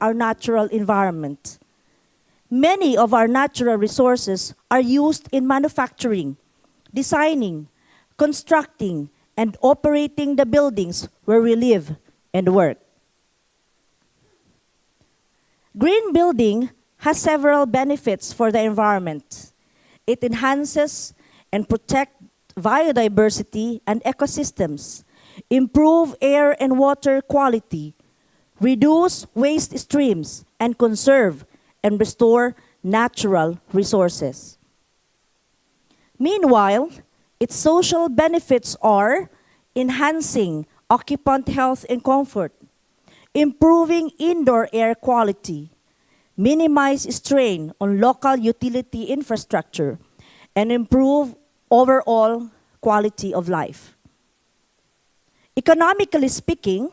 our natural environment. Many of our natural resources are used in manufacturing, designing, constructing, and operating the buildings where we live and work. Green building has several benefits for the environment. It enhances and protects biodiversity and ecosystems, improve air and water quality, reduce waste streams, and conserve and restore natural resources. Meanwhile, its social benefits are enhancing occupant health and comfort, improving indoor air quality, minimize strain on local utility infrastructure, and improve overall quality of life. Economically speaking,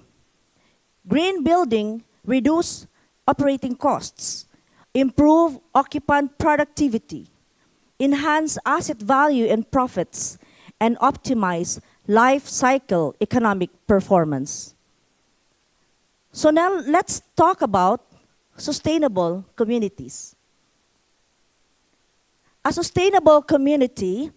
green building reduce operating costs, improve occupant productivity, enhance asset value and profits, and optimize life cycle economic performance. So now let's talk about sustainable communities. A sustainable community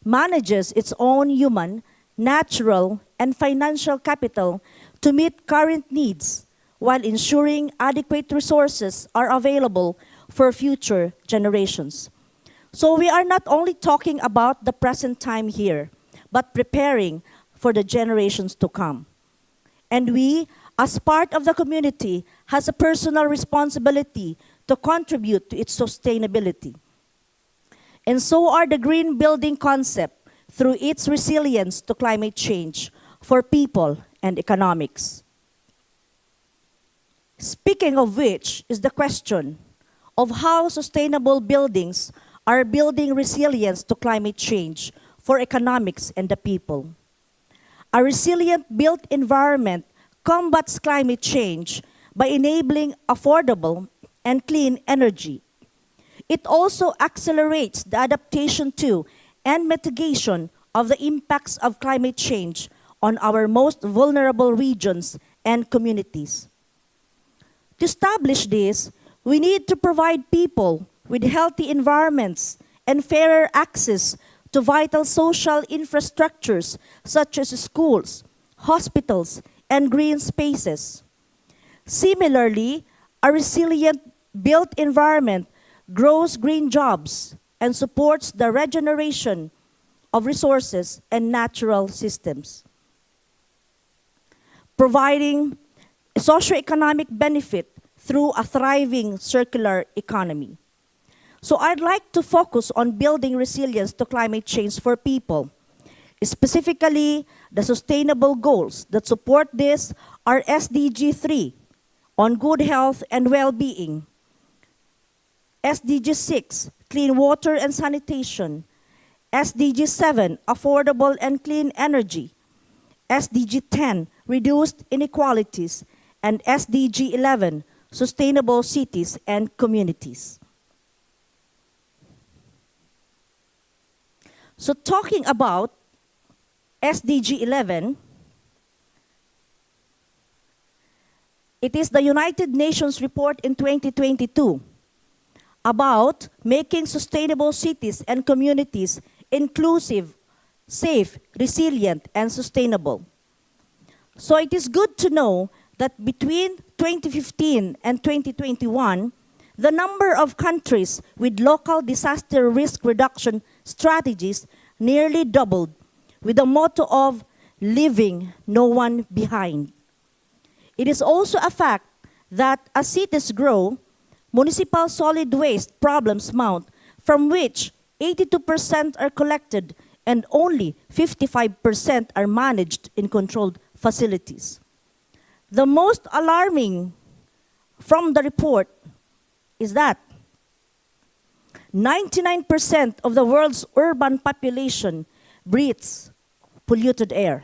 manages its own human, natural, and financial capital to meet current needs while ensuring adequate resources are available for future generations. So we are not only talking about the present time here, but preparing for the generations to come. And we, as part of the community, has a personal responsibility to contribute to its sustainability. And so are the green building concept through its resilience to climate change for people and economics. Speaking of which is the question of how sustainable buildings are building resilience to climate change for economics and the people. A resilient built environment combats climate change by enabling affordable and clean energy. It also accelerates the adaptation to and mitigation of the impacts of climate change on our most vulnerable regions and communities. To establish this, we need to provide people with healthy environments and fairer access to vital social infrastructures such as schools, hospitals, and green spaces. Similarly, a resilient built environment grows green jobs and supports the regeneration of resources and natural systems, providing socioeconomic benefit through a thriving circular economy. So I'd like to focus on building resilience to climate change for people. Specifically, the sustainable goals that support this are SDG 3, on good health and well-being, SDG 6, clean water and sanitation, SDG 7, affordable and clean energy, SDG 10, reduced inequalities, and SDG 11, sustainable cities and communities. So talking about SDG 11, it is the United Nations report in 2022 about making sustainable cities and communities inclusive, safe, resilient, and sustainable. So it is good to know that between 2015 and 2021, the number of countries with local disaster risk reduction strategies nearly doubled, with the motto of leaving no one behind. It is also a fact that as cities grow, municipal solid waste problems mount, from which 82% are collected and only 55% are managed in controlled facilities. The most alarming from the report is that 99% of the world's urban population breathes polluted air.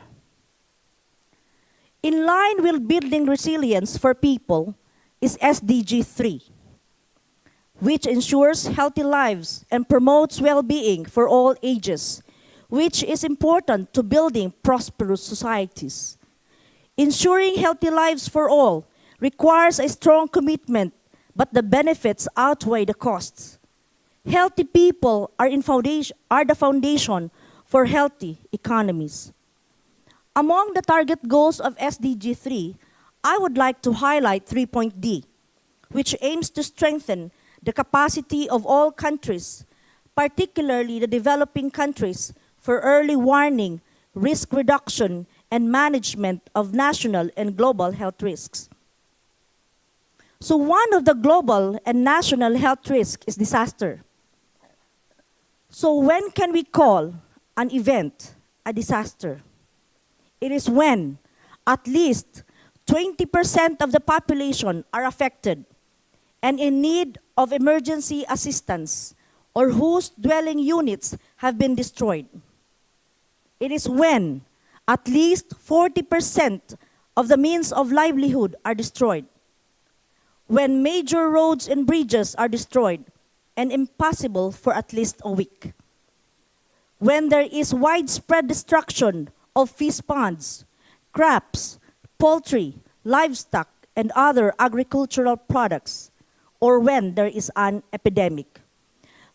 In line with building resilience for people is SDG 3, which ensures healthy lives and promotes well-being for all ages, which is important to building prosperous societies. Ensuring healthy lives for all requires a strong commitment, but the benefits outweigh the costs. Healthy people are the foundation for healthy economies. Among the target goals of SDG 3, I would like to highlight 3.D, which aims to strengthen the capacity of all countries, particularly the developing countries, for early warning, risk reduction, and management of national and global health risks. So one of the global and national health risks is disaster. So when can we call an event a disaster? It is when at least 20% of the population are affected and in need of emergency assistance, or whose dwelling units have been destroyed. It is when at least 40% of the means of livelihood are destroyed, when major roads and bridges are destroyed and impassable for at least a week, when there is widespread destruction of fish ponds, crops, poultry, livestock, and other agricultural products, or when there is an epidemic.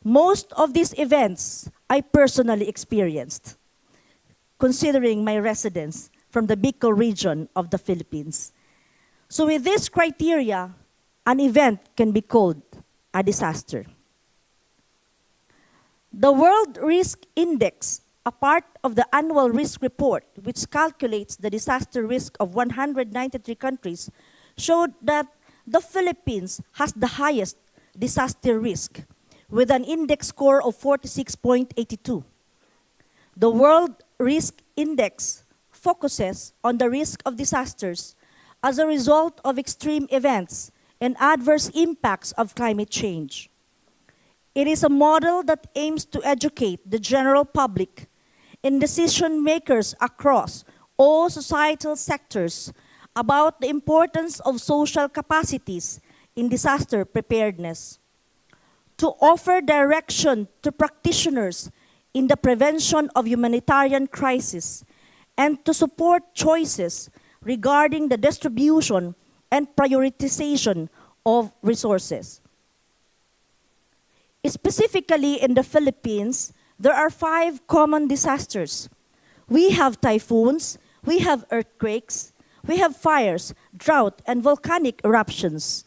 Most of these events I personally experienced, considering my residence from the Bicol region of the Philippines. So with this criteria, an event can be called a disaster. The World Risk Index, a part of the annual risk report, which calculates the disaster risk of 193 countries, showed that the Philippines has the highest disaster risk, with an index score of 46.82. The World Risk Index focuses on the risk of disasters as a result of extreme events and adverse impacts of climate change. It is a model that aims to educate the general public and decision makers across all societal sectors about the importance of social capacities in disaster preparedness, to offer direction to practitioners in the prevention of humanitarian crisis, and to support choices regarding the distribution and prioritization of resources. Specifically in the Philippines, there are 5 common disasters. We have typhoons, we have earthquakes, we have fires, drought, and volcanic eruptions.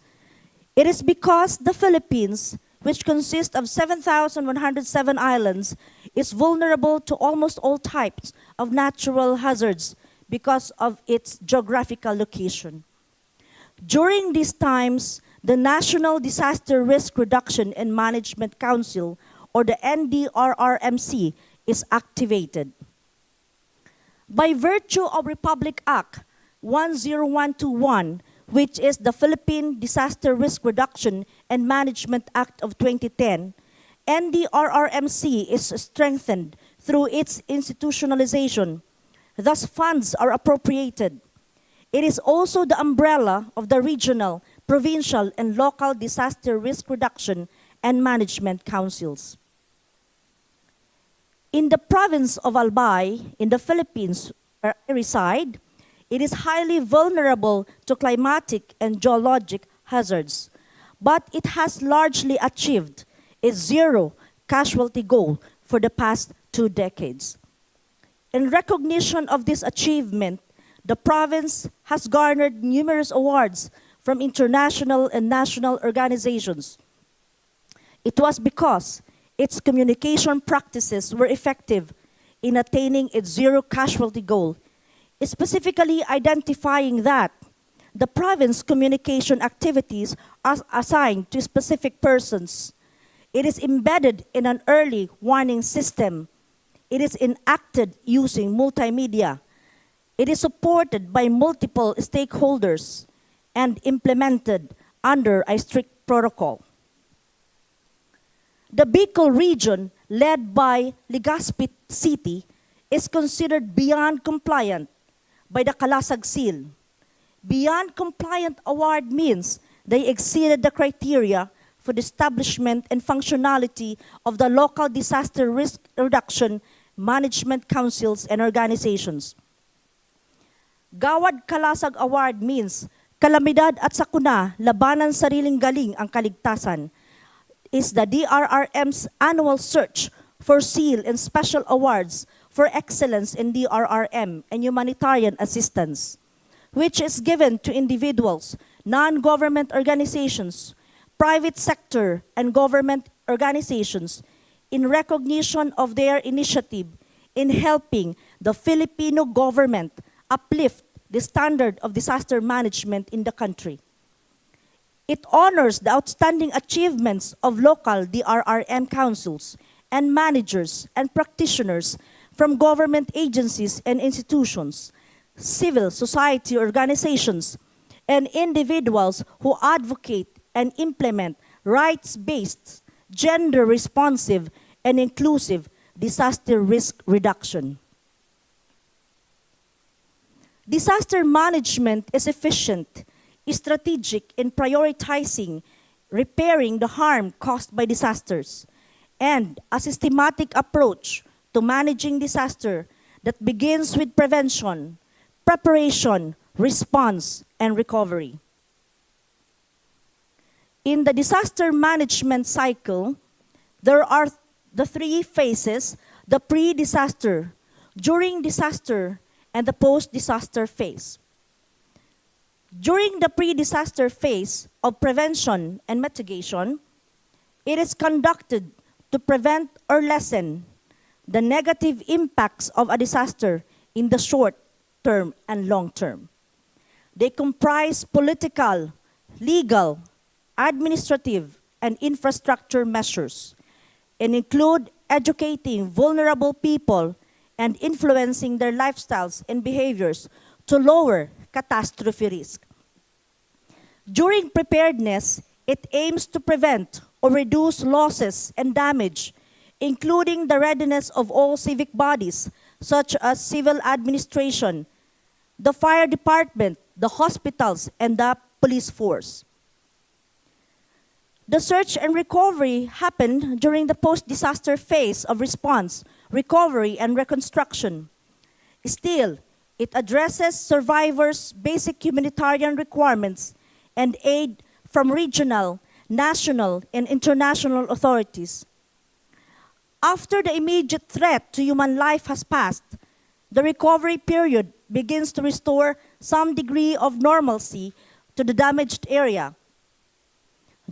It is because the Philippines, which consists of 7,107 islands, is vulnerable to almost all types of natural hazards because of its geographical location. During these times, the National Disaster Risk Reduction and Management Council, or the NDRRMC, is activated. By virtue of Republic Act 10121, which is the Philippine Disaster Risk Reduction and Management Act of 2010, NDRRMC is strengthened through its institutionalization. Thus, funds are appropriated. It is also the umbrella of the regional, provincial, and local disaster risk reduction and management councils. In the province of Albay, in the Philippines, where I reside, it is highly vulnerable to climatic and geologic hazards, but it has largely achieved its zero casualty goal for the past 2 decades. In recognition of this achievement, the province has garnered numerous awards from international and national organizations. It was because its communication practices were effective in attaining its zero casualty goal, specifically identifying that the province communication activities are assigned to specific persons. It is embedded in an early warning system. It is enacted using multimedia. It is supported by multiple stakeholders and implemented under a strict protocol. The Bicol region, led by Legazpi City, is considered beyond compliant by the Kalasag Seal. Beyond compliant award means they exceeded the criteria for the establishment and functionality of the local disaster risk reduction management councils and organizations. Gawad Kalasag Award means kalamidad at sakuna, labanan sariling galing ang kaligtasan, is the DRRM's annual search for seal and special awards for excellence in DRRM and humanitarian assistance, which is given to individuals, non-government organizations, private sector, and government organizations in recognition of their initiative in helping the Filipino government uplift the standard of disaster management in the country. It honors the outstanding achievements of local DRRM councils and managers and practitioners from government agencies and institutions, civil society organizations, and individuals who advocate and implement rights-based, gender-responsive, and inclusive disaster risk reduction. Disaster management is efficient, strategic in prioritizing, repairing the harm caused by disasters, and a systematic approach to managing disaster that begins with prevention, preparation, response, and recovery. In the disaster management cycle, there are the three phases: the pre-disaster, during disaster, and the post-disaster phase. During the pre-disaster phase of prevention and mitigation, it is conducted to prevent or lessen the negative impacts of a disaster in the short term and long term. They comprise political, legal, administrative, and infrastructure measures, and include educating vulnerable people and influencing their lifestyles and behaviors to lower catastrophe risk. During preparedness, it aims to prevent or reduce losses and damage, including the readiness of all civic bodies, such as civil administration, the fire department, the hospitals, and the police force. The search and recovery happened during the post-disaster phase of response, recovery, and reconstruction. Still, it addresses survivors' basic humanitarian requirements and aid from regional, national, and international authorities. After the immediate threat to human life has passed, the recovery period begins to restore some degree of normalcy to the damaged area.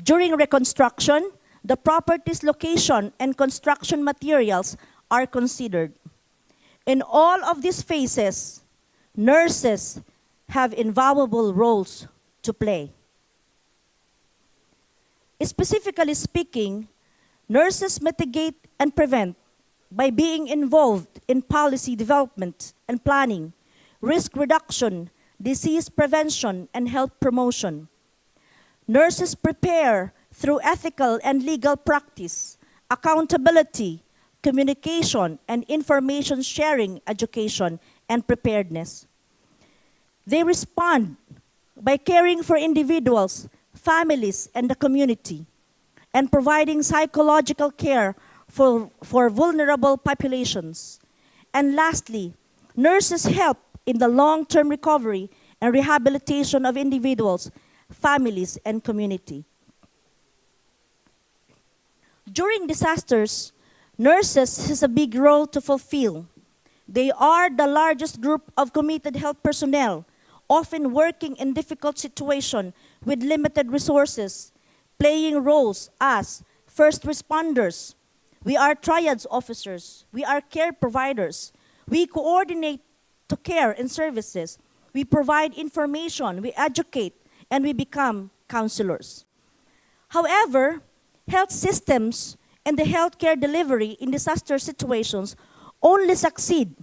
During reconstruction, the property's location and construction materials are considered. In all of these phases, nurses have invaluable roles to play. Specifically speaking, nurses mitigate and prevent by being involved in policy development and planning, risk reduction, disease prevention, and health promotion. Nurses prepare through ethical and legal practice, accountability, communication, and information sharing, education, and preparedness. They respond by caring for individuals, families, and the community, and providing psychological care for vulnerable populations. And lastly, nurses help in the long-term recovery and rehabilitation of individuals, families, and community. During disasters, nurses has a big role to fulfill. They are the largest group of committed health personnel, often working in difficult situations with limited resources, playing roles as first responders. We are triage officers. We are care providers. We coordinate to care and services. We provide information. We educate, and we become counselors. However, health systems and the healthcare delivery in disaster situations only succeed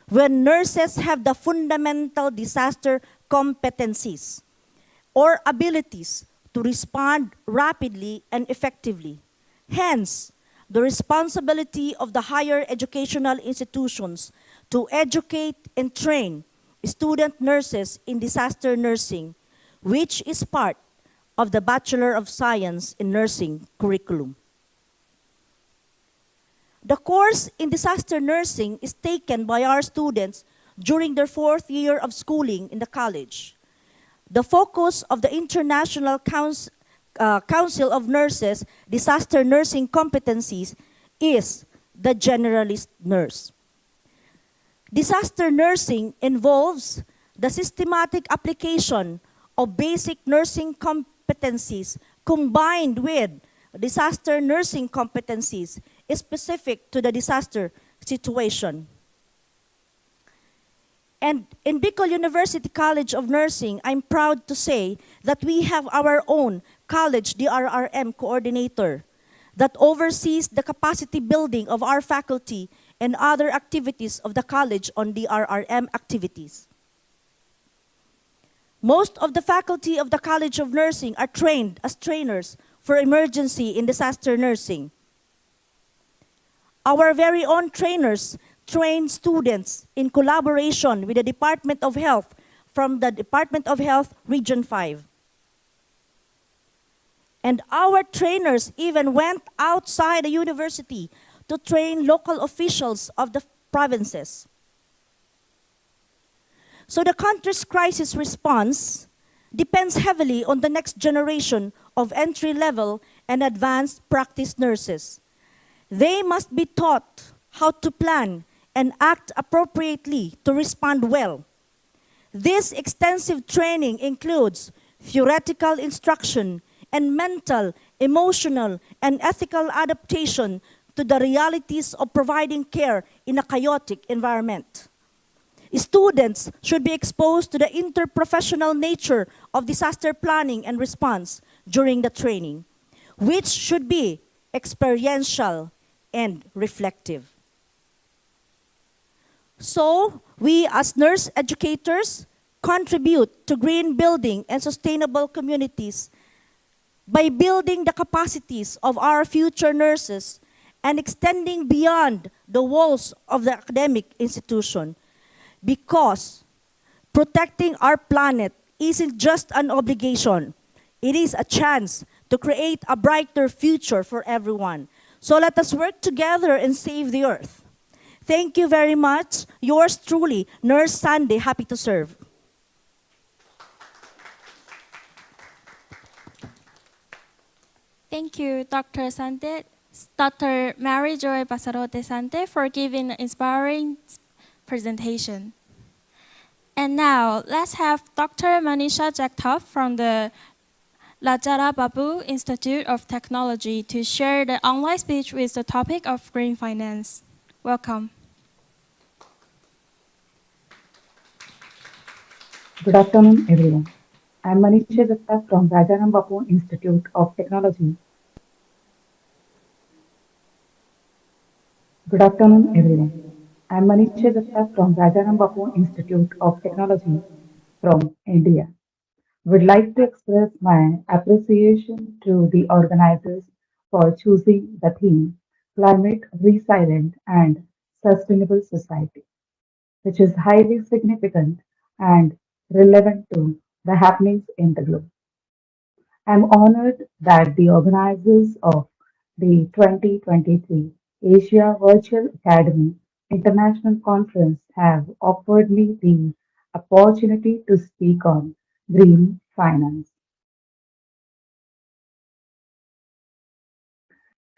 when nurses have the fundamental disaster competencies or abilities to respond rapidly and effectively. Hence, the responsibility of the higher educational institutions to educate and train student nurses in disaster nursing, which is part of the Bachelor of Science in Nursing curriculum. The course in disaster nursing is taken by our students during their 4th year of schooling in the college. The focus of the International Council of Nurses Disaster Nursing Competencies is the generalist nurse. Disaster nursing involves the systematic application of basic nursing competencies combined with disaster nursing competencies specific to the disaster situation. And in Bicol University College of Nursing, I'm proud to say that we have our own college DRRM coordinator that oversees the capacity building of our faculty and other activities of the college on DRRM activities. Most of the faculty of the College of Nursing are trained as trainers for emergency in disaster nursing. Our very own trainers train students in collaboration with the Department of Health from the Department of Health Region 5. And our trainers even went outside the university to train local officials of the provinces. So the country's crisis response depends heavily on the next generation of entry-level and advanced practice nurses. They must be taught how to plan and act appropriately to respond well. This extensive training includes theoretical instruction and mental, emotional, and ethical adaptation to the realities of providing care in a chaotic environment. Students should be exposed to the interprofessional nature of disaster planning and response during the training, which should be experiential and reflective. So, we as nurse educators contribute to green building and sustainable communities by building the capacities of our future nurses and extending beyond the walls of the academic institution, because protecting our planet isn't just an obligation. It is a chance to create a brighter future for everyone. So let us work together and save the earth. Thank you very much. Yours truly, Nurse Sandy, happy to serve. Thank you, Dr. Mary Joy Basarote Sante, for giving an inspiring presentation. And now, let's have Dr. Manisha Jagtap from the Lajara Babu Institute of Technology to share the online speech with the topic of green finance. Welcome. Good afternoon, everyone. I am Manisha Gupta from Rajaram Bapu Institute of Technology. Good afternoon, everyone. I am Manisha Gupta from Rajaram Bapu Institute of Technology from India. Would like to express my appreciation to the organizers for choosing the theme Climate Resilient and Sustainable Society, which is highly significant and relevant to the happenings in the globe. I'm honored that the organizers of the 2023 Asia Virtual Academy International Conference have offered me the opportunity to speak on green finance.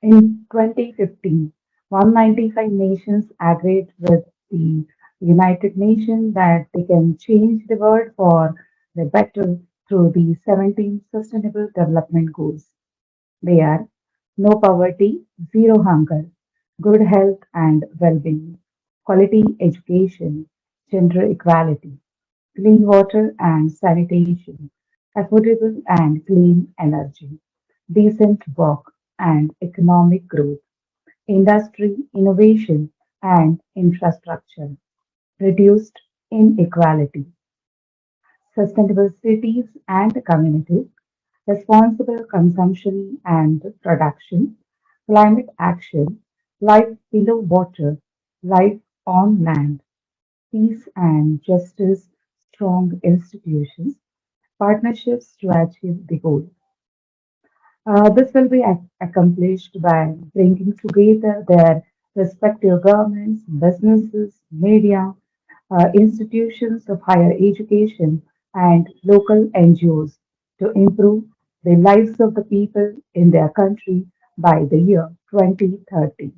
In 2015, 195 nations agreed with the United Nations that they can change the world for the better through the 17 Sustainable Development Goals. They are no poverty, zero hunger, good health and well-being, quality education, gender equality, clean water and sanitation, affordable and clean energy, decent work and economic growth, industry, innovation and infrastructure, reduced inequality, sustainable cities and communities, responsible consumption and production, climate action, life below water, life on land, peace and justice, strong institutions, partnerships to achieve the goal. This will be accomplished by bringing together their respective governments, businesses, media, institutions of higher education, and local NGOs to improve the lives of the people in their country by the year 2030.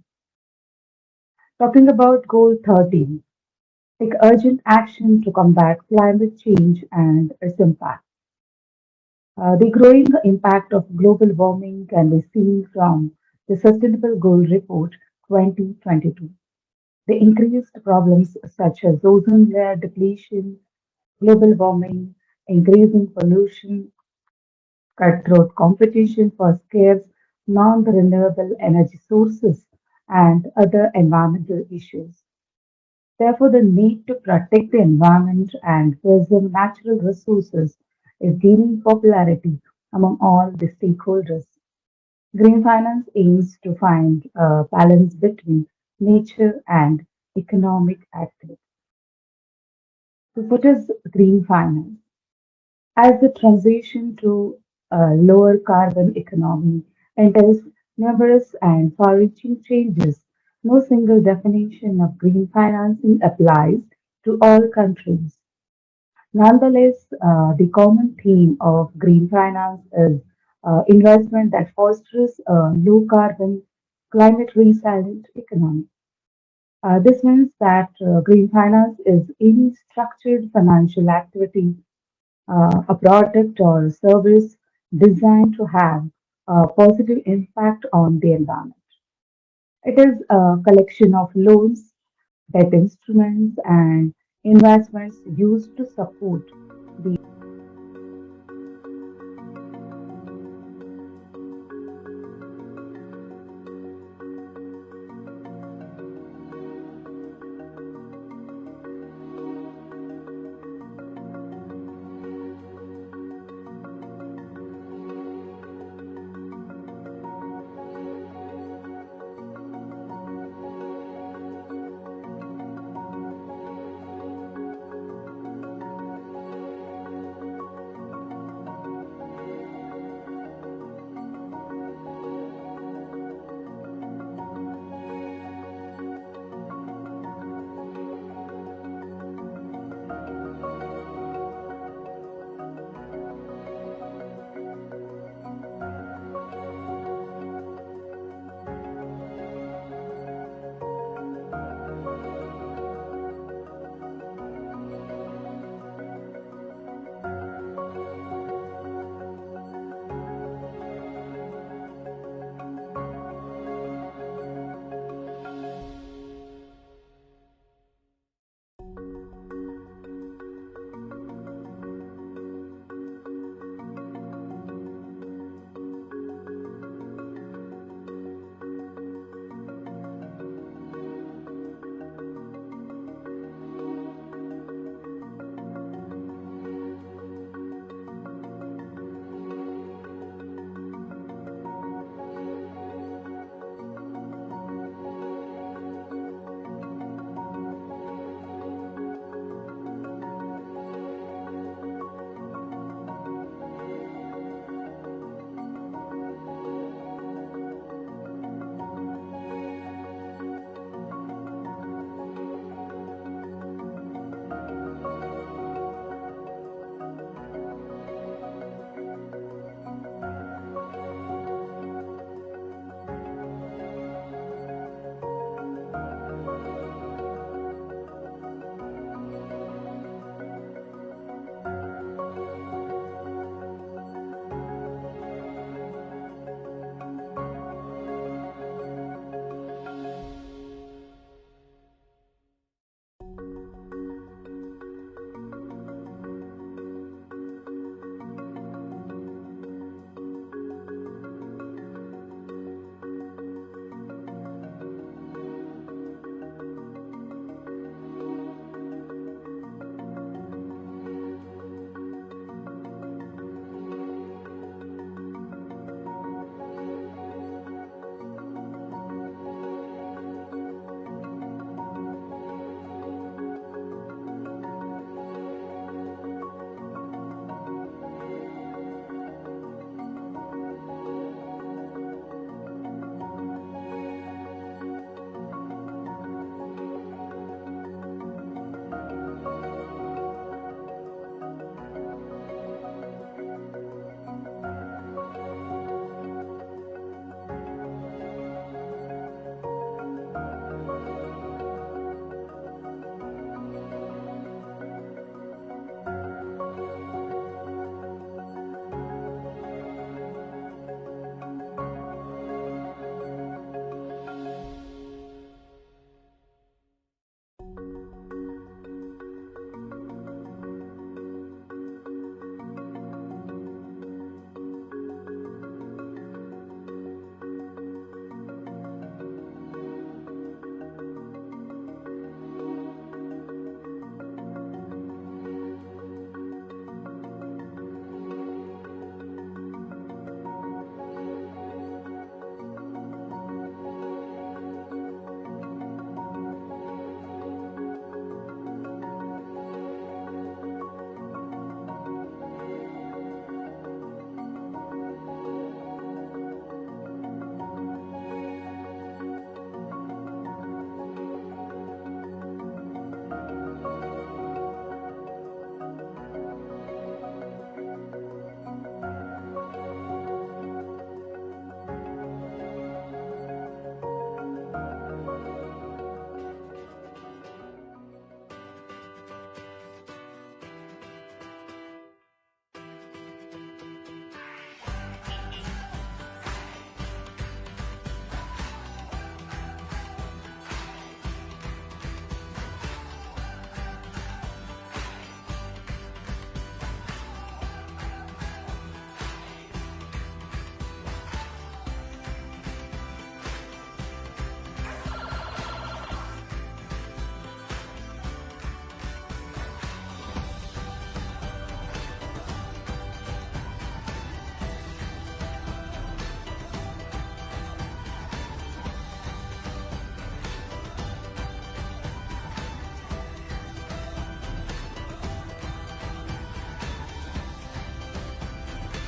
Talking about Goal 13, take urgent action to combat climate change and its impact. The growing impact of global warming can be seen from the Sustainable Goal Report 2022. The increased problems such as ozone layer depletion, global warming, increasing pollution, cutthroat competition for scarce non-renewable energy sources, and other environmental issues. Therefore, the need to protect the environment and preserve natural resources is gaining popularity among all the stakeholders. Green finance aims to find a balance between nature and economic activity. So, what is green finance? As the transition to a lower carbon economy entails numerous and far reaching changes, no single definition of green financing applies to all countries. Nonetheless, the common theme of green finance is investment that fosters a low carbon, climate resilient economy. This means that green finance is any structured financial activity, a product or service designed to have a positive impact on the environment. It is a collection of loans, debt instruments, and investments used to support the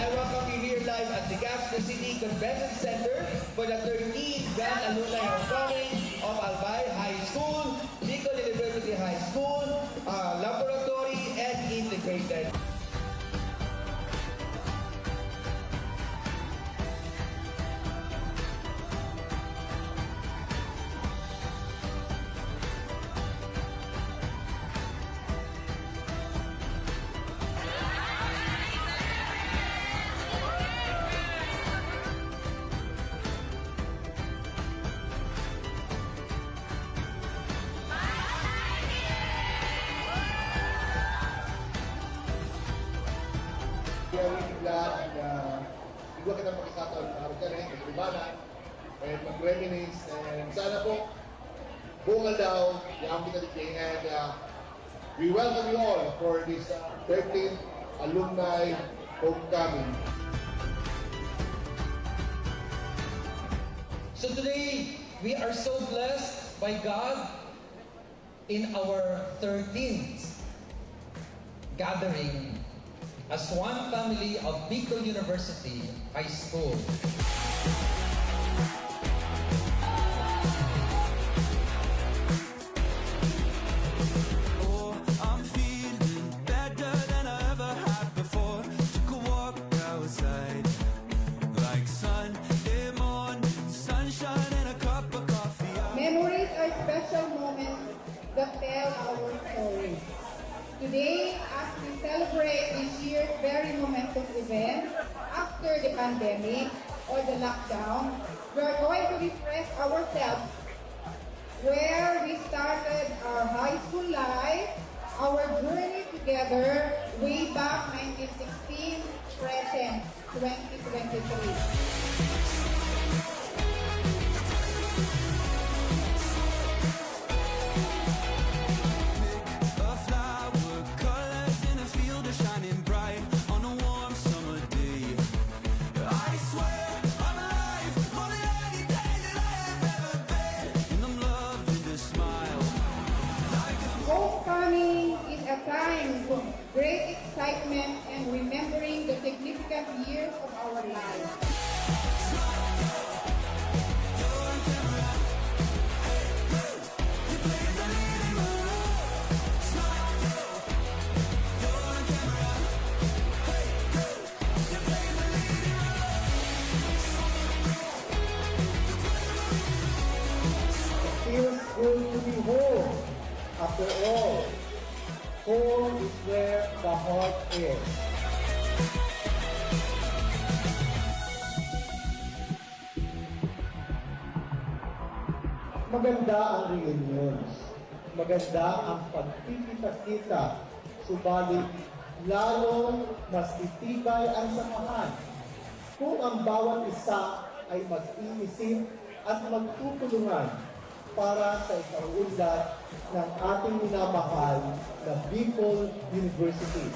I welcome you here live at the Gaston City Convention Center for the 13th Grand Alumni Homecoming of Albay High School, Bicol University High School, Laboratory, and Integrated. We are really glad na igwa kita makikataon na araw ka rin, kagribanan, and mag-reminisce, and sana po, bungal daw, yung kita din, and we welcome you all for this 13th Alumni Homecoming. So today, we are so blessed by God in our 13th gathering as one family of Bicol University High School. Oh, I'm feeling better than I ever had before. Took a walk outside, like Sunday morning, sunshine and a cup of coffee. Memories are special moments that tell our story. Today, as we celebrate this year's very momentous event after the pandemic or the lockdown, we are going to refresh ourselves where we started our high school life, our journey together way back 1916, present 2023. Shining bright on a warm summer day. I swear I'm alive more than any day that I have ever been, and I'm loving this smile. Homecoming is a time of great excitement and remembering the significant years of our lives. Feels good to be home. After all, home is where the heart is. Maganda ang reunions. Maganda ang pagkikita-kita. Subalit, lalong mas itibay ang samahan kung ang bawat isa ay mag-iisip at magtutulungan para sa ikaunlad ng ating minamahal na Bicol University.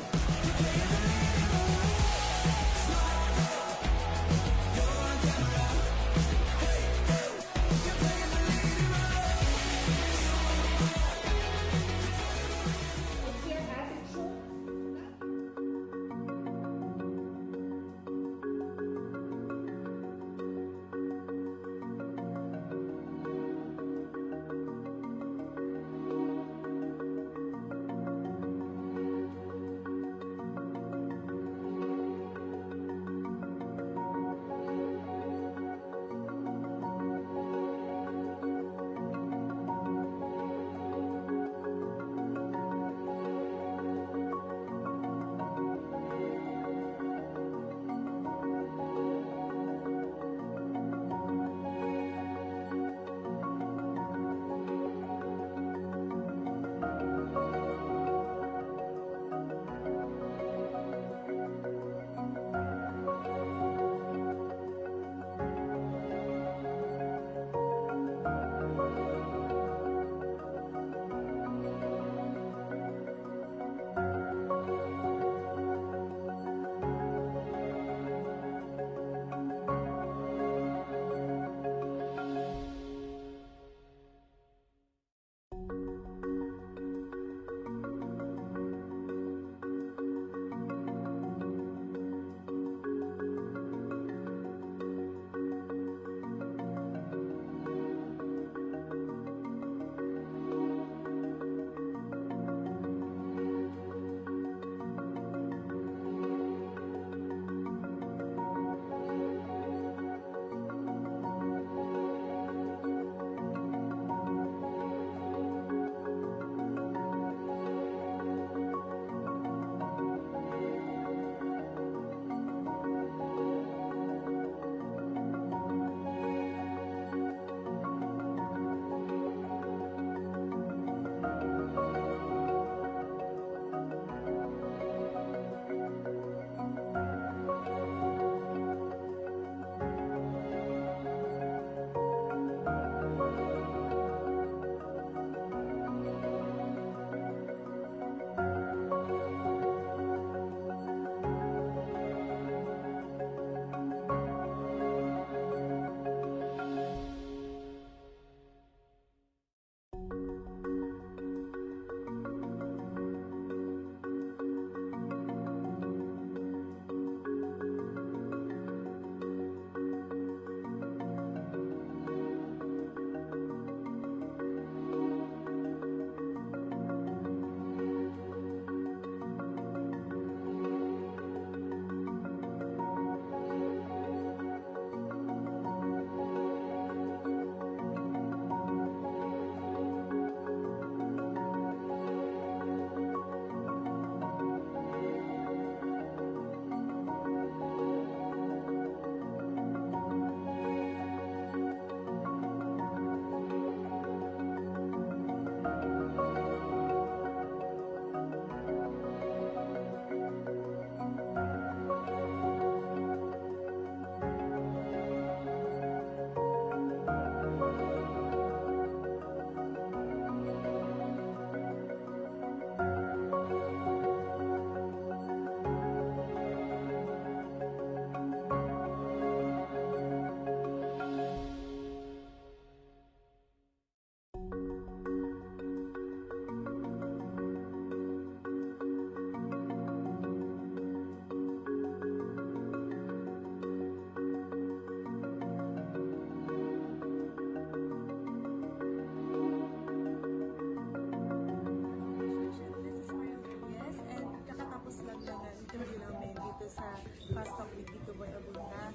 sa Fast Talk with Tito Boy Abunda.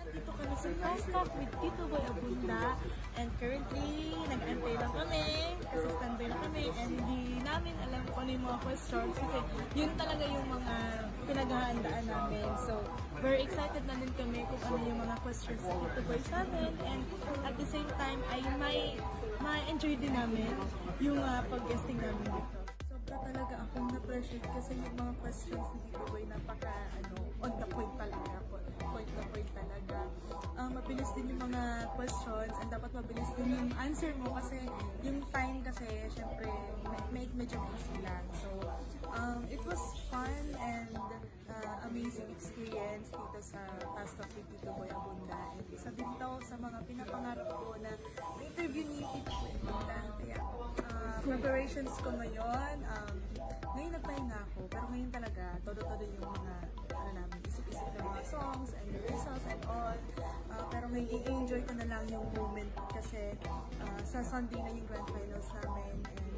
Andito kami sa Fast Talk with Tito Boy Abunda and currently nag-antay lang kami kasi standby na kami and hindi namin alam kung ano yung mga questions kasi yun talaga yung mga pinaghahandaan namin. So, very excited na din kami kung ano yung mga questions sa Tito Boy sa amin and at the same time ay ma-enjoy din namin yung pag-guesting namin dito. Sobra talaga akong na-pressure kasi yung mga questions ni Tito Boy napaka on the point talaga. Point to point talaga. Mabilis din yung mga questions and dapat mabilis din yung answer mo kasi yung time kasi syempre medyo busy lang. So, it was fun and amazing experience dito sa Fast Talk with Tito Boy Abunda. And isa din daw sa mga pinapangarap ko na interview ni Tito Boy Abunda. Kaya, preparations ko ngayon, ngayon nagpahinga ako, pero ngayon talaga, todo-todo yung mga, namin, isip-isip ng mga songs and rehearsals and all. Pero ngayon, i-enjoy ko na lang yung moment kasi sa Sunday na yung grand finals namin and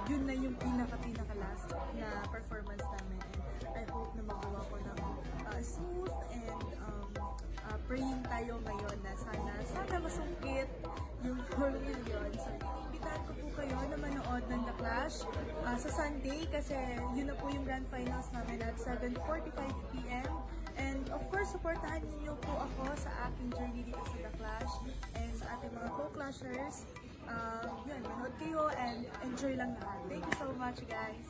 yun na yung pinaka-last na performance namin. And I hope na magawa ko ng smooth and praying tayo ngayon na sana masungkit yung 4 million. So, iniimbitahan ko po kayo na manood ng The Clash sa Sunday kasi yun na po yung grand finals namin at 7:45 p.m. And of course, supportahan ninyo po ako sa aking journey dito sa The Clash and sa ating mga co-clashers. Yun, manood kayo and enjoy lang lahat. Thank you so much, guys!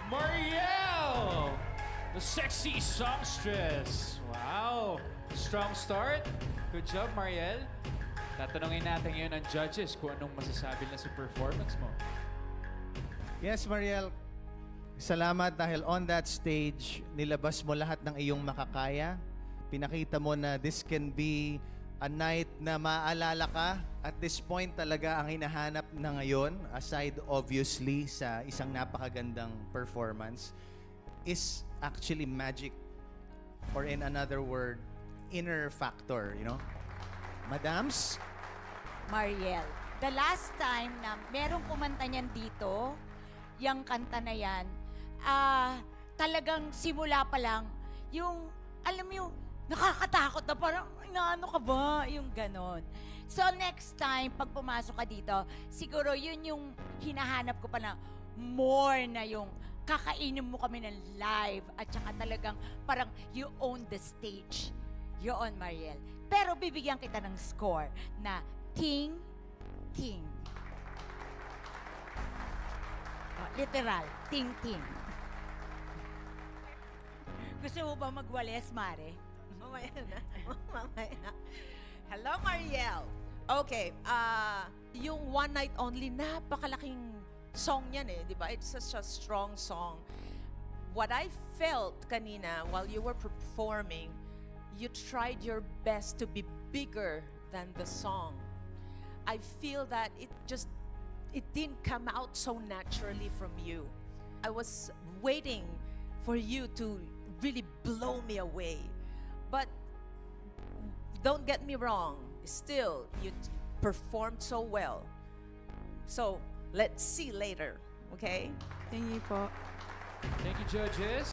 Mariel! The sexy songstress. Wow! Strong start. Good job, Mariel. Tatanungin natin ngayon ang judges kung anong masasabi na sa performance mo. Yes, Mariel. Salamat dahil on that stage, nilabas mo lahat ng iyong makakaya. Pinakita mo na this can be a night na maaalala ka. At this point talaga ang hinahanap na ngayon, aside obviously sa isang napakagandang performance, is actually magic. Or in another word, inner factor, you know? Madams? Mariel, the last time na merong kumanta niyan dito, yung kanta na yan, talagang simula pa lang, yung, alam mo yung, nakakatakot na parang, ano ka ba? Yung ganon. So next time, pag pumasok ka dito, siguro yun yung hinahanap ko pa na more na yung kakainin mo kami ng live at saka talagang parang you own the stage. Yoon, Mariel. Pero bibigyan kita ng score na ting, ting. Oh, literal, ting, ting. Gusto mo ba magwales, Mare? Mamaya na. Mamaya. Hello, Mariel. Okay, yung One Night Only, napakalaking song yan eh, di ba? It's such a strong song. What I felt kanina while you were performing, you tried your best to be bigger than the song. I feel that it didn't come out so naturally from you. I was waiting for you to really blow me away. But don't get me wrong, still, you performed so well. So, let's see later, okay? Thank you po. Thank you, judges.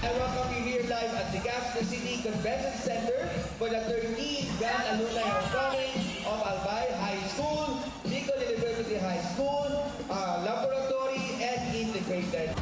I welcome you here live at the Gaston City Convention Center for the 13th Grand Alumni Homecoming of Albay High School, Bicol University High School, Laboratory, and Integrated.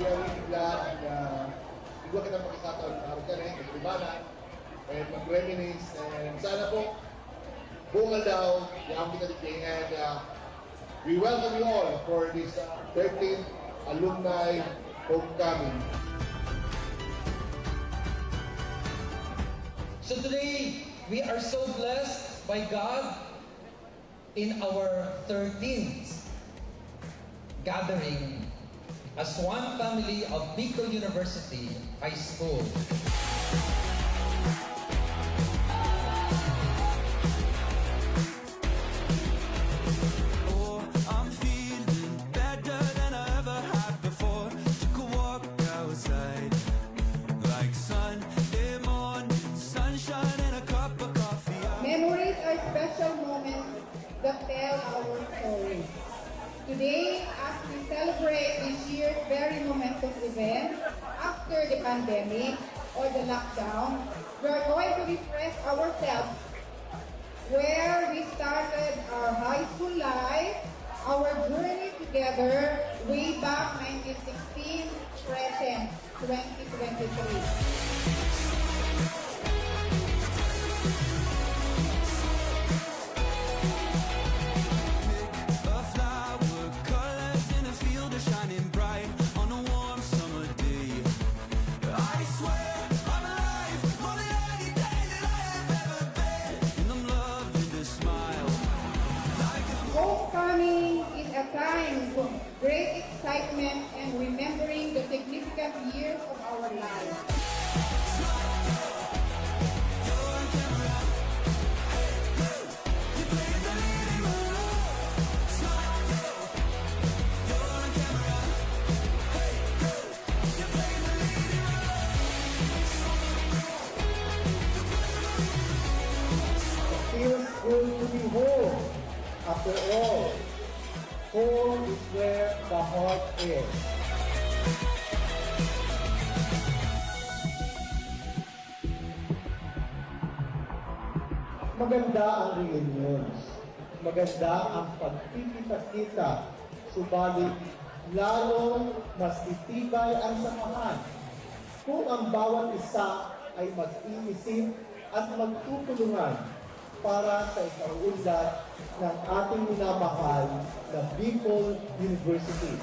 We are really glad na igwa kita pakisatan araw ka rin, kagribanan, and mag-reminisce, and sana po, bungal daw, yung kita dito, and we welcome you all for this 13th Alumni Homecoming. So today, we are so blessed by God in our 13th gathering as one family of Bicol University High School. Oh, I'm feeling better than I ever had before. Took a walk outside, like Sunday morning, sunshine and a cup of coffee. Memories are special moments that tell our story. Today, as we celebrate this year's very momentous event after the pandemic or the lockdown, we are going to refresh ourselves where we started our high school life, our journey together way back 1916, present 2023. Shining bright on a warm summer day. I swear I'm alive, more than any day that I have ever been. And I'm loving this smile. Homecoming is a time of great excitement and remembering the significant years of our lives. Feels good to be home. After all, home is where the heart is. Maganda ang reunions. Maganda ang pagkikita-kita. Subalit, lalong mas itibay ang samahan kung ang bawat isa ay mag-iisip at magtutulungan para sa ikaunlad ng ating minamahal na Bicol University.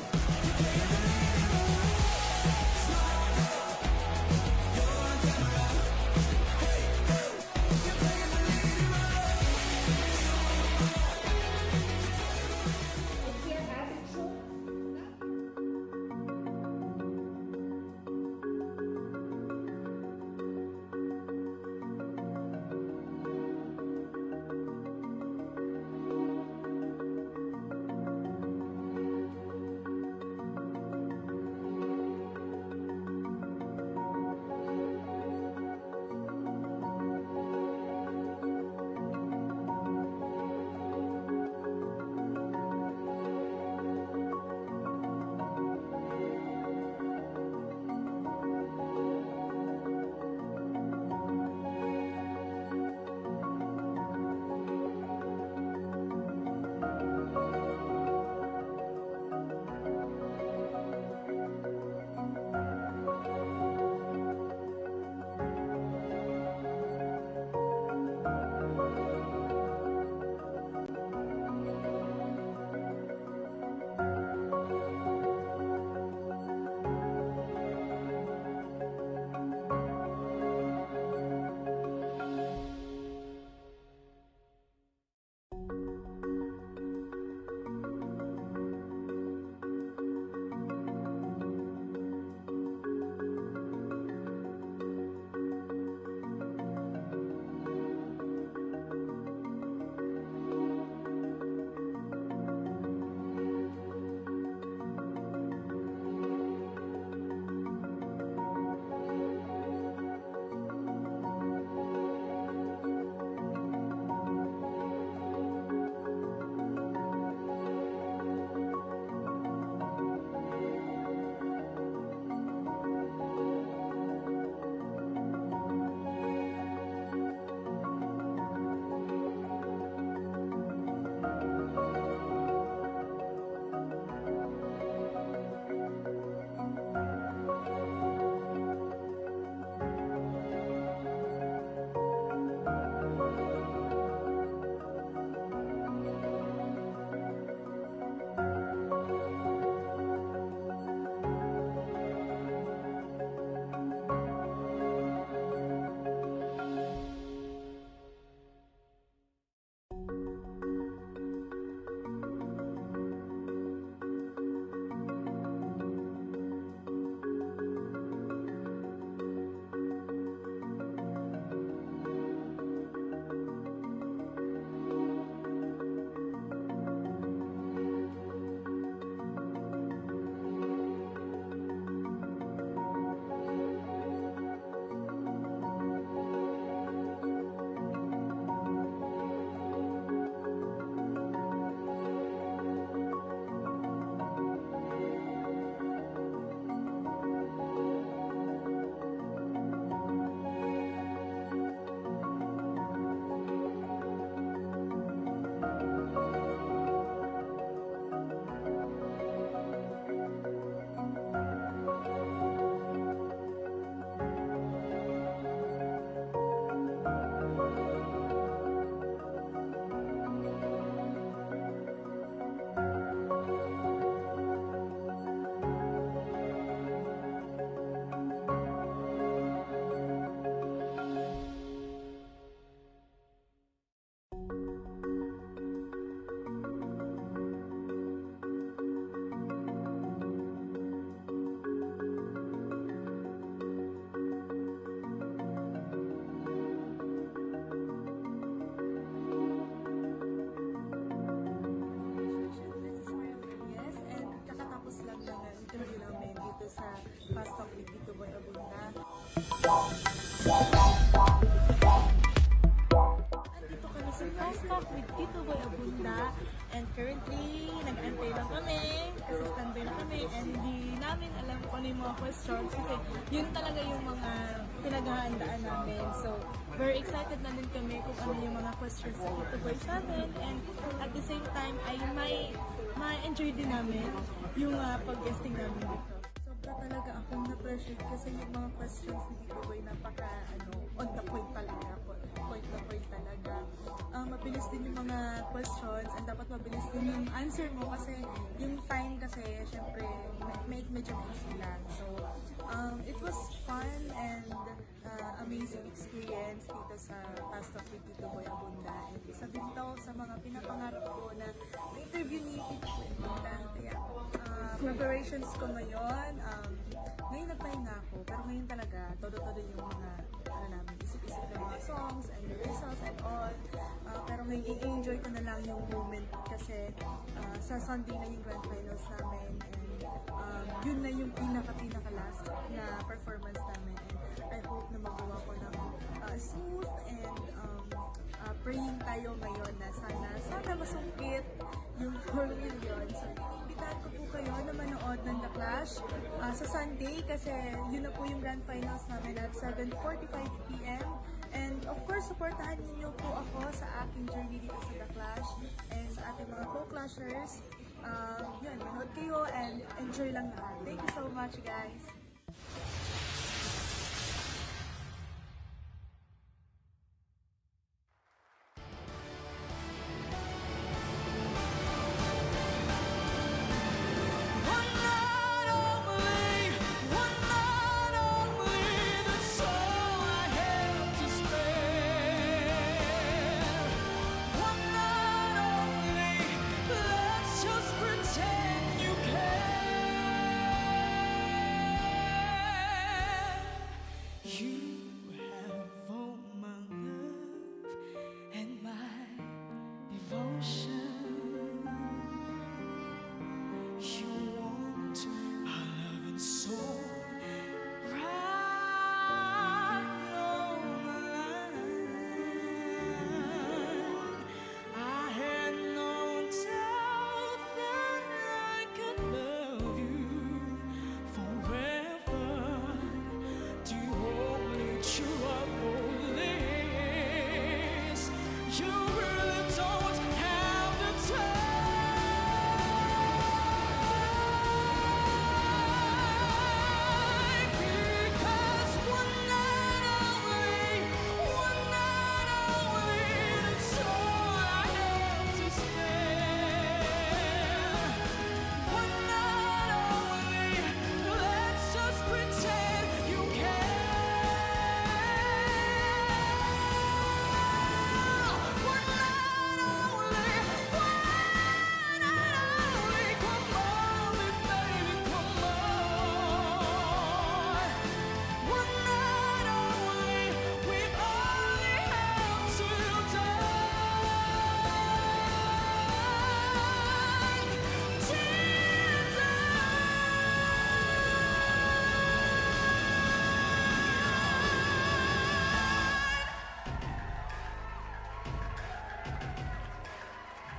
Andito kami sa Fast Talk with Tito Boy Abunda and currently nag-antay lang kami kasi standby na kami and hindi namin alam kung ano yung mga questions kasi yun talaga yung mga pinaghahandaan namin. So, very excited na din kami kung ano yung mga questions sa Tito Boy sa amin and at the same time ay ma-enjoy din namin yung pag-guesting namin dito. Sobra talaga akong na-pressure kasi yung mga questions ni Tito Boy napaka on the point talaga. Point na point talaga. Mabilis din yung mga questions and dapat mabilis din yung answer mo kasi yung time kasi syempre medyo busy lang. So, it was fun and amazing experience dito sa Fast Talk with Tito Boy Abunda. And isa din daw sa mga pinapangarap ko na interview ni Tito Boy Abunda. Kaya, preparations ko ngayon, ngayon nagpahinga ako, pero ngayon talaga, todo-todo yung mga, namin, isip-isip ng mga songs and the results and all. Pero ngayon, i-enjoy ko na lang yung moment kasi sa Sunday na yung grand finals namin and yun na yung pinaka-last na performance namin. And I hope na magawa ko ng smooth and praying tayo ngayon na sana masungkit yung 4 million. So, iniimbitahan ko po kayo na manood ng The Clash sa Sunday kasi yun na po yung grand finals namin at 7:45 p.m. And of course, supportahan ninyo po ako sa aking journey dito sa The Clash and sa ating mga co-clashers. Yun, manood kayo and enjoy lang lahat. Thank you so much, guys!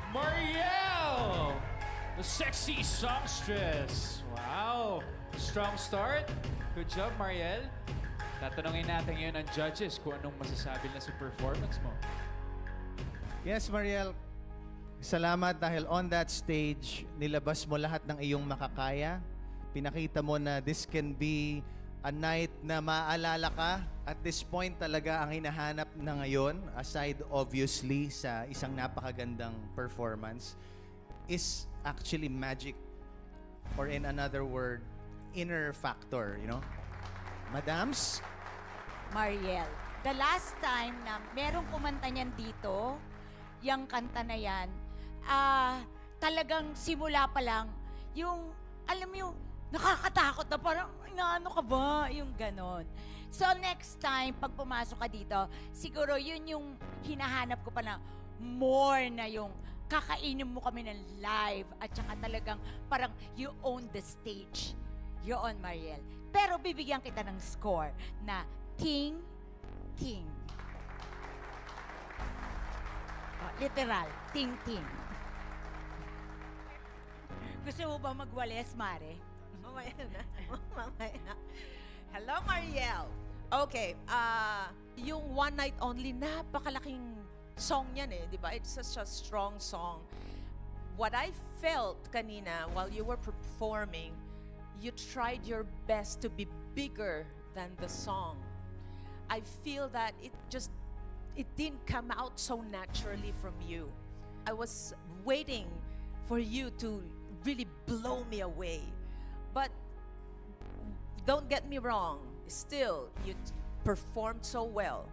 Mariel! The sexy songstress. Wow! Strong start. Good job, Mariel. Tatanungin natin ngayon ang judges kung anong masasabi na sa performance mo. Yes, Mariel. Salamat dahil on that stage, nilabas mo lahat ng iyong makakaya. Pinakita mo na this can be a night na maalala ka. At this point talaga ang hinahanap na ngayon, aside obviously sa isang napakagandang performance, is actually magic. Or in another word, inner factor, you know? Madams? Mariel, the last time na merong kumanta niyan dito, yung kanta na yan, talagang simula pa lang, yung, alam mo yung, nakakatakot na parang, ano ka ba? Yung ganon. So next time, pag pumasok ka dito, siguro yun yung hinahanap ko pa na more na yung kakainin mo kami ng live at saka talagang parang you own the stage. You own, Mariel. Pero bibigyan kita ng score na ting, ting-ting. Oh, literal, ting-ting. Gusto mo ba magwales, Mare? Mamaya na. Mamaya na. Hello, Mariel. Okay, yung One Night Only, napakalaking song yan eh, di ba? It's such a strong song. What I felt kanina while you were performing, you tried your best to be bigger than the song. I feel that it didn't come out so naturally from you. I was waiting for you to really blow me away. But don't get me wrong, still, you performed so well.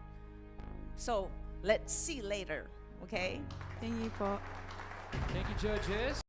So, let's see later, okay? Thank you po. Thank you, judges.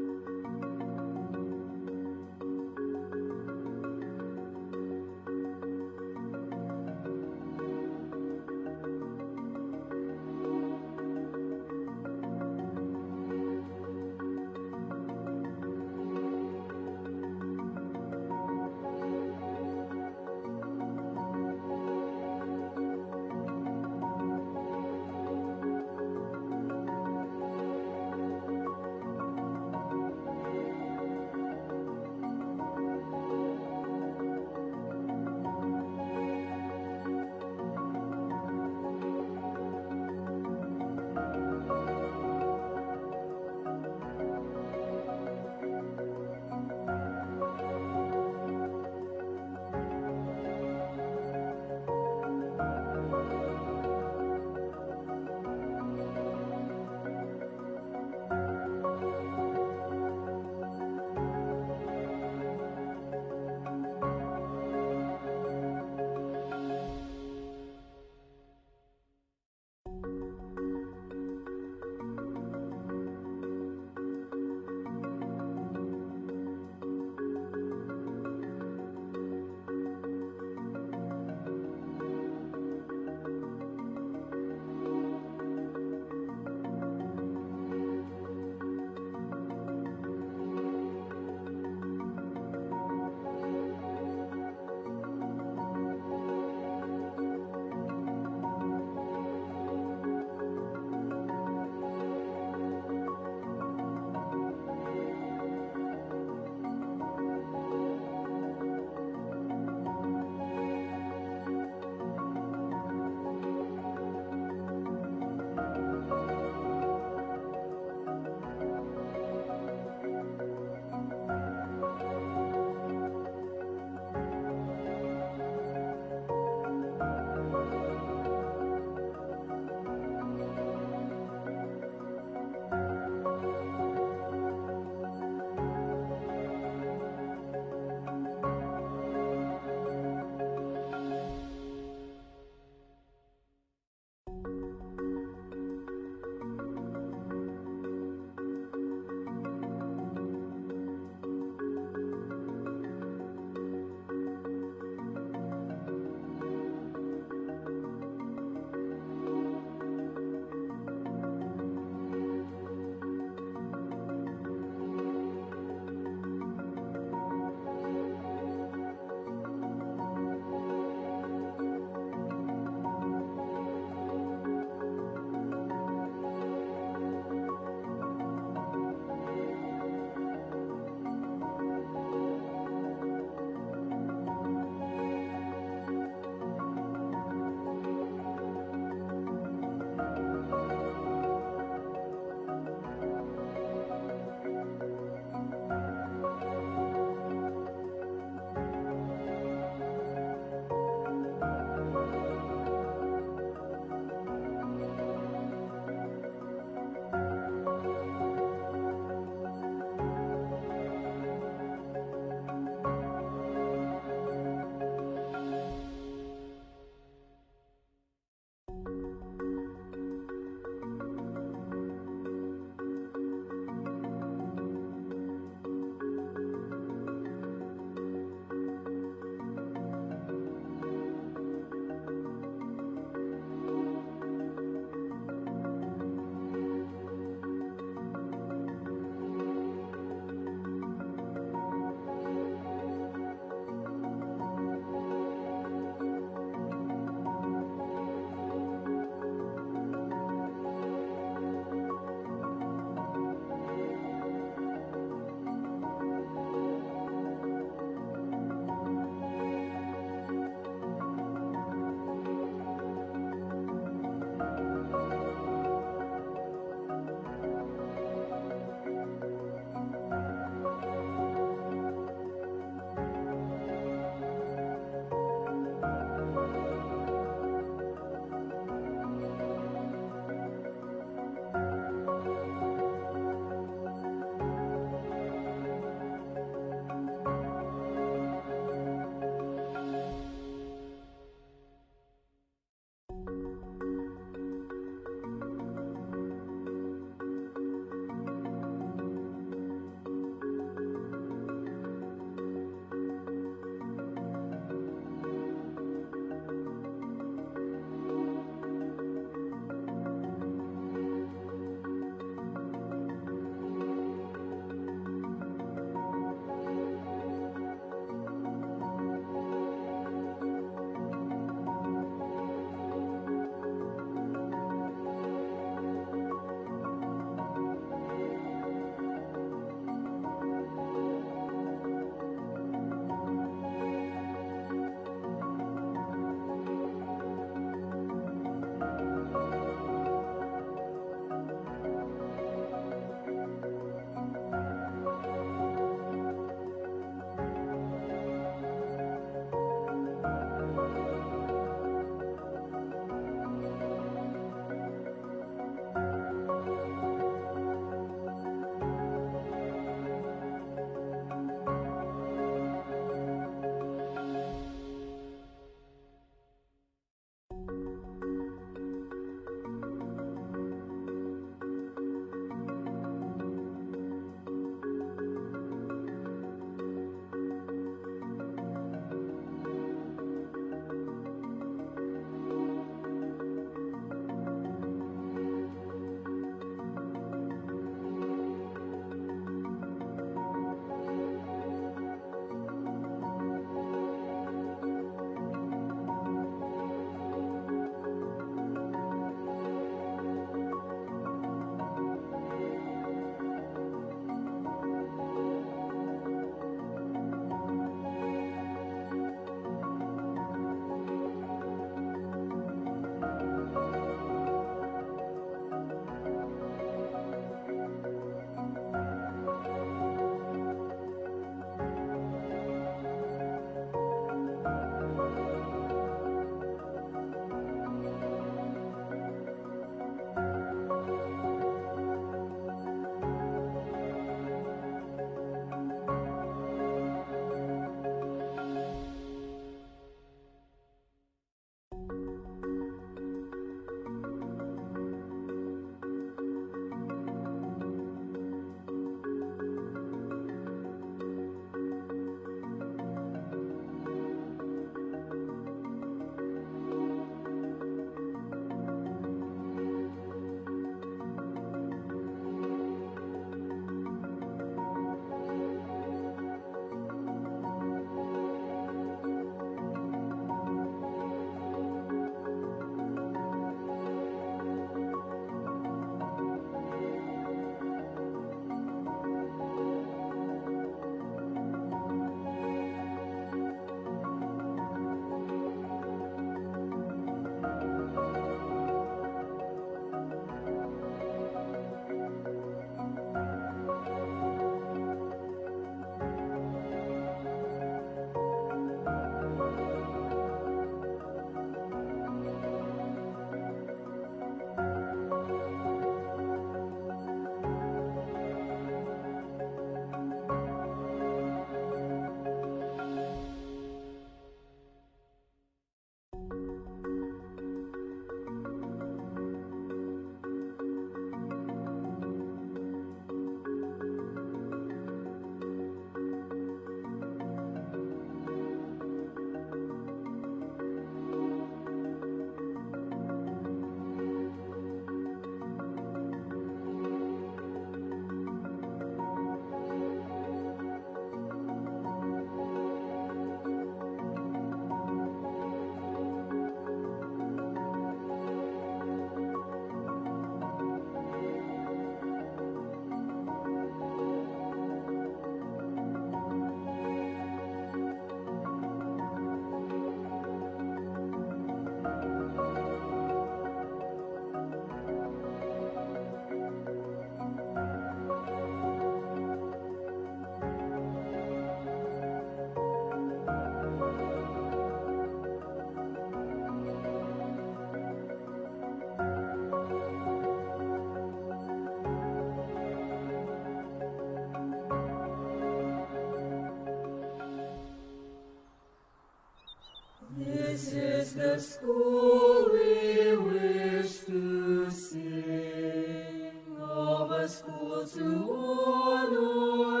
is the school we wish to sing, of a school to honor